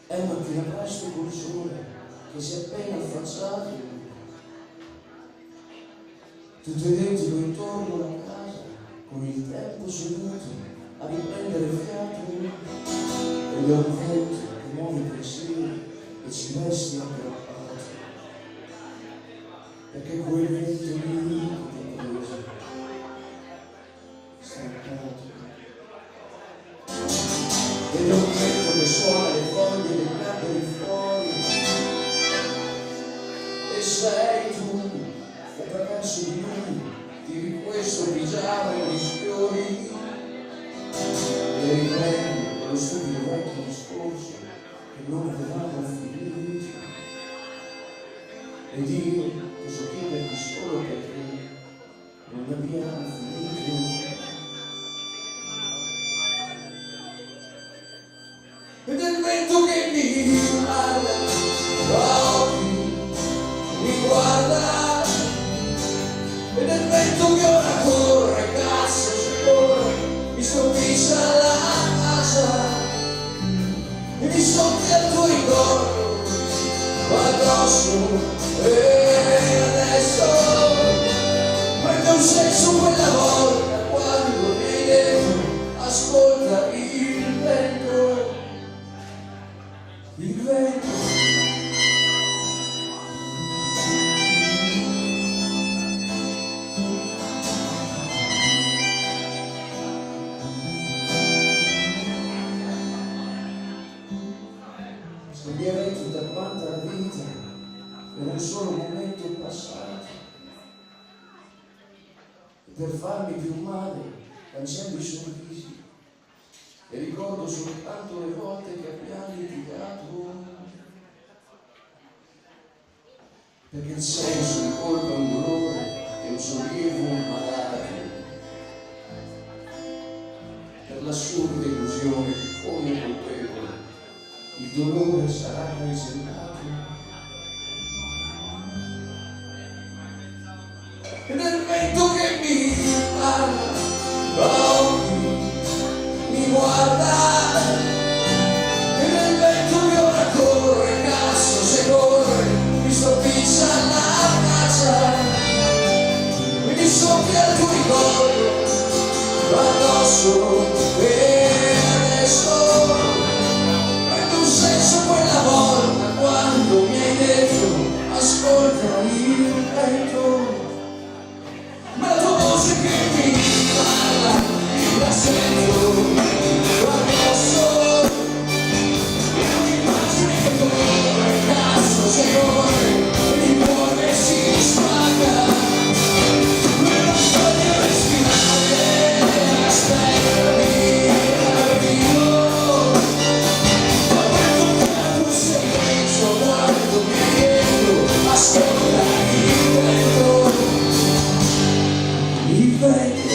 È mattina presto col sole che si è appena affacciato, tutto identico intorno alla casa, con il tempo seduto a riprendere fiato, e gli vento che muove i pensieri e ci vesti aggrappati, perché quel vento lì che ti ha preso, stancato. Ed è un vento che suona le foglie degli alberi fuori, e sei tu che attraverso di lui tiri questo pigiama e gli sfiori, e riprendi quello stupido vecchio discorso che non avevamo finito. Ed io posso chiederti solo perché non abbiamo finito. Ed è il vento che mi parla, a occhi mi guarda, ed è il vento che ora corre, cazzo se corre, mi stordisce alla casa, e mi soffia il tuo ricordo addosso, e adesso prende un senso quella volta quando mi hai detto ascolta il vento. Il vento sceglierei tutta quanta la vita per un solo momento passato, e per farmi più male cancello i sorrisi e ricordo soltanto le volte che abbiamo litigato, perché il senso di colpa è un dolore e un sollievo un malato, per l'assurda illusione che come colpevole il dolore sarà riservato. Ed è il vento che mi parla, a occhi mi guarda, ed è il vento che ora corre, cazzo se corre, mi stordisce alla casa, mi soffia il tuo ricordo addosso, e adesso prendo un senso quella volta quando mi hai detto ascolta il vento. Ma la tua voce che mi parla, la sento addosso, e un'immagine che corre, cazzo se corre, il cuore si spacca, me la voglio respirare, aspettami, arrivo, ho toccato un silenzio quando mi hai detto ascolta il vento. Il vento